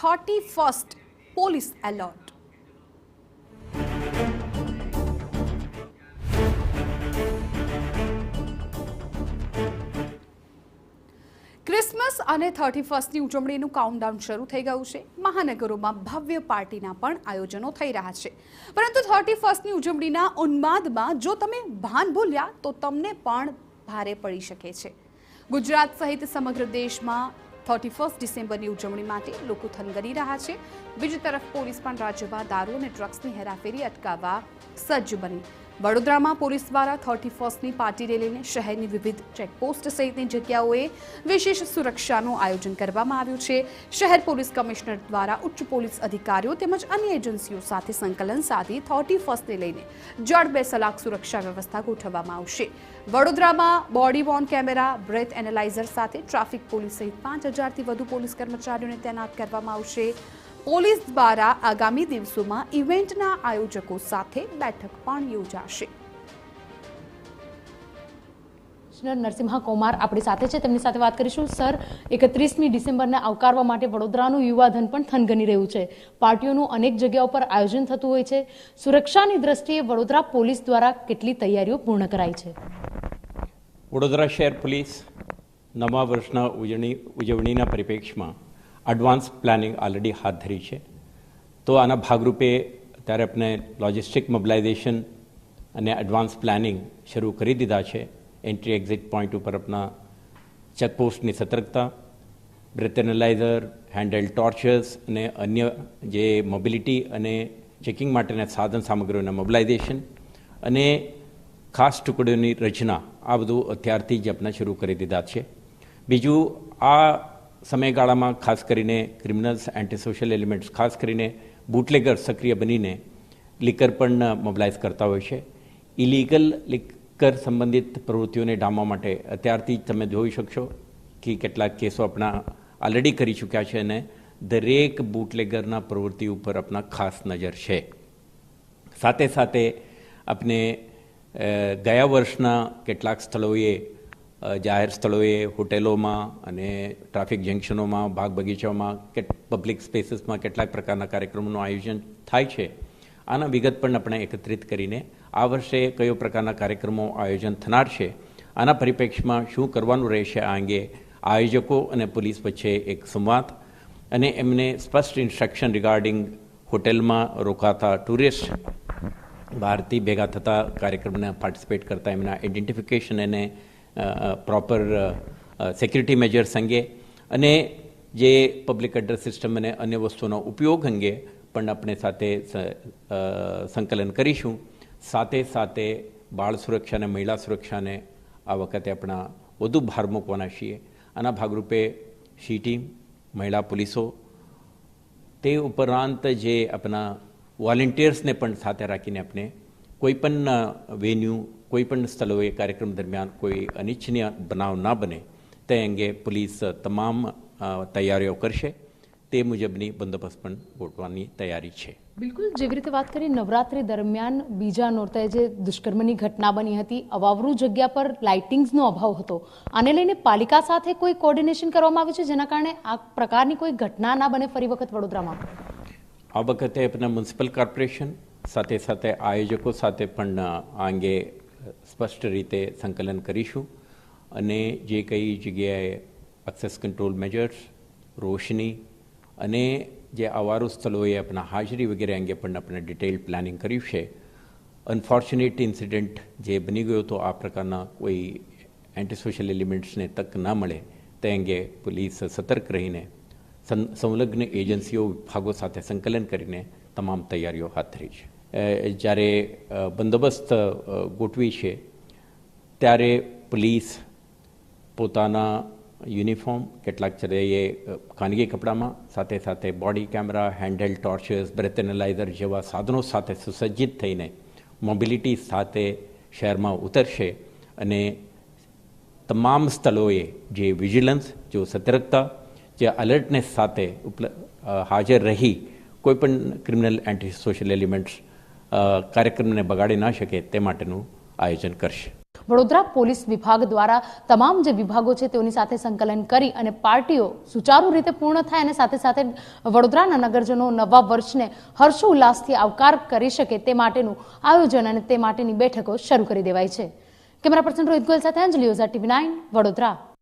31st police alert. Christmas અને 31સ્ટની ઉજવણીનું countdown શરૂ થઈ ગયું છે. મહાનગરોમાં ભવ્ય પાર્ટીના પણ આયોજનો થઈ રહ્યા છે. પરંતુ 31સ્ટની ઉજવણીના ઉન્માદમાં જો તમે ભાન ભૂલ્યા તો તમને પણ ભારે પડી શકે છે. ગુજરાત સહિત સમગ્ર દેશમાં 31 ડિસેમ્બરની ઉજવણી માટે લોકો થનગની રહ્યા છે. બીજી તરફ પોલીસ પણ રાજ્યમાં દારૂ અને ડ્રગ્સની હેરાફેરી અટકાવવા સજ્જ બની. વડોદરામાં પોલીસ દ્વારા 31સ્ટની પાર્ટીને લઈને શહેરની વિવિધ ચેકપોસ્ટ સહિતની જગ્યાઓએ વિશેષ સુરક્ષાનું આયોજન કરવામાં આવ્યું છે. શહેર પોલીસ કમિશનર દ્વારા ઉચ્ચ પોલીસ અધિકારીઓ તેમજ અન્ય એજન્સીઓ સાથે સંકલન સાધી 31સ્ટને લઈને જડબેસલાક સુરક્ષા વ્યવસ્થા ગોઠવવામાં આવશે. વડોદરામાં body worn camera, breath analyser સાથે ટ્રાફિક પોલીસ સહિત 5000થી વધુ પોલીસ કર્મચારીઓને તૈનાત કરવામાં આવશે. પોલીસ દ્વારા આગામી દિવસોમાં ઇવેન્ટના આયોજકો સાથે બેઠક પણ યોજાશે. નરસિંહા કૌમાર આપણી સાથે છે, તેમની સાથે વાત કરીશું. સર, 31મી ડિસેમ્બરને આવકારવા માટે વડોદરાનું યુવાધન પણ થનગની રહ્યું છે. પાર્ટીઓનું અનેક જગ્યાઓ પર આયોજન થતું હોય છે. સુરક્ષાની દ્રષ્ટિએ વડોદરા પોલીસ દ્વારા કેટલી તૈયારીઓ પૂર્ણ કરાઈ છે? વડોદરા શહેર પોલીસ નવા વર્ષના ઉજવણીના પરિપ્રેક્ષમાં એડવાન્સ પ્લાનિંગ ઓલરેડી હાથ ધરી છે. તો આના ભાગરૂપે અત્યારે આપણે લોજિસ્ટિક મોબિલાઇઝેશન અને એડવાન્સ પ્લાનિંગ શરૂ કરી દીધા છે. એન્ટ્રી એક્ઝિટ પોઈન્ટ ઉપર આપણા ચેકપોસ્ટની સતર્કતા, બ્રેથ એનાલાઇઝર, હેન્ડહેલ્ડ ટોર્ચર્સ અને અન્ય જે મોબિલિટી અને ચેકિંગ માટેના સાધન સામગ્રીઓના મોબિલાઇઝેશન અને ખાસ ટુકડીઓની રચના, આ બધું અત્યારથી જ આપણે શરૂ કરી દીધા છે. બીજું, આ સમયગાળામાં ખાસ કરીને ક્રિમિનલ્સ, એન્ટી સોશિયલ એલિમેન્ટ્સ, ખાસ કરીને બુટલેગર સક્રિય બનીને લિકર પણ મોબિલાઇઝ કરતા હોય છે. ઇલીગલ લિકર સંબંધિત પ્રવૃત્તિઓને ડામવા માટે અત્યારથી જ તમે જોઈ શકશો કે કેટલાક કેસો આપણા ઓલરેડી કરી ચૂક્યા છે અને દરેક બુટલેગરના પ્રવૃત્તિ ઉપર આપણા ખાસ નજર છે. સાથે સાથે આપણે ગયા વર્ષના કેટલાક સ્થળોએ, જાહેર સ્થળોએ, હોટેલોમાં અને ટ્રાફિક જંકશનોમાં, બાગ બગીચાઓમાં, પબ્લિક સ્પેસીસમાં કેટલાક પ્રકારના કાર્યક્રમોનું આયોજન થાય છે. આના વિગત પણ આપણે એકત્રિત કરીને આ વર્ષે કયો પ્રકારના કાર્યક્રમો આયોજન થનાર છે, આના પરિપ્રેક્ષમાં શું કરવાનું રહેશે, આ અંગે આયોજકો અને પોલીસ વચ્ચે એક સંવાદ અને એમને સ્પષ્ટ ઇન્સ્ટ્રક્શન રિગાર્ડિંગ હોટેલમાં રોકાતા ટુરિસ્ટ, બહારથી ભેગા થતા કાર્યક્રમને પાર્ટિસિપેટ કરતા એમના આઈડેન્ટિફિકેશન અને પ્રોપર સિક્યુરિટી મેજર્સ અંગે અને જે પબ્લિક એડ્રેસ સિસ્ટમ અને અન્ય વસ્તુઓનો ઉપયોગ અંગે પણ આપણે સાથે સંકલન કરીશું. સાથે સાથે બાળ સુરક્ષા અને મહિલા સુરક્ષાને આ વખતે આપણા વધુ ભાર મૂકવાના છીએ. આના ભાગરૂપે સી ટીમ, મહિલા પોલીસો, તે ઉપરાંત જે આપણા વોલેન્ટિયર્સને પણ સાથે રાખીને આપણે કોઈ પણ વેન્યુ, કોઈ પણ સ્થળોએ કાર્યક્રમ દરમિયાન કોઈ અનિચ્છનીય બનાવ ના બને તે અંગે પોલીસ તમામ તૈયારીઓ કરશે. તે મુજબની બંદોબસ્ત પણ ગોઠવવાની તૈયારી છે. બિલકુલ, જેવી રીતે વાત કરી, નવરાત્રી દરમિયાન બીજા નોરતે જે દુષ્કર્મની ઘટના બની હતી, અવાવરૂ જગ્યા પર લાઇટિંગ્સનો અભાવ હતો. આને લઈને પાલિકા સાથે કોઈ કોર્ડિનેશન કરવામાં આવ્યું છે જેના કારણે આ પ્રકારની કોઈ ઘટના ના બને ફરી વખત વડોદરામાં? આ વખતે આપણા મ્યુનિસિપલ કોર્પોરેશન સાથે સાથે આયોજકો સાથે પણ આ અંગે સ્પષ્ટ રીતે સંકલન કરીશું અને જે કઈ જગ્યાએ એક્સેસ કંટ્રોલ મેજર્સ, રોશની અને જે અવારું સ્થળોએ આપણા હાજરી વગેરે અંગે પણ આપણે ડિટેઇલ પ્લાનિંગ કર્યું છે. અનફોર્ચ્યુનેટ ઇન્સિડન્ટ જે બની ગયો હતો, આ પ્રકારના કોઈ એન્ટી સોશિયલ એલિમેન્ટ્સને તક ના મળે તે અંગે પોલીસ સતર્ક રહીને સંલગ્ન એજન્સીઓ, વિભાગો સાથે સંકલન કરીને તમામ તૈયારીઓ હાથ ધરી છે. જ્યારે બંદોબસ્ત ગોઠવી છે ત્યારે પોલીસ પોતાના યુનિફોર્મ, કેટલાક જગ્યાએ ખાનગી કપડામાં, સાથે સાથે body camera, handheld torches, breath analyser જેવા સાધનો સાથે સુસજ્જિત થઈને મોબિલિટી સાથે શહેરમાં ઉતરશે અને તમામ સ્થળોએ જે વિજિલન્સ, જો સતર્કતા, જે અલર્ટનેસ સાથે હાજર રહી કોઈપણ ક્રિમિનલ એન્ટી સોશિયલ એલિમેન્ટ્સ કાર્યક્રમને બગાડી ના શકે તે માટેનું આયોજન કરશે. વડોદરા પોલીસ વિભાગ દ્વારા તમામ જે વિભાગો છે તેઓની સાથે સંકલન કરી અને પાર્ટીઓ સુચારુ રીતે પૂર્ણ થાય અને સાથે સાથે વડોદરાના નગરજનો નવા વર્ષને હર્ષોલ્લાસથી આવકાર કરી શકે તે માટેનું આયોજન અને તે માટેની બેઠકો શરૂ કરી દેવાઈ છે. કેમેરા પર્સન રોહિત ગોયલ સાથે અંજલિ ઓઝા, TV9 વડોદરા.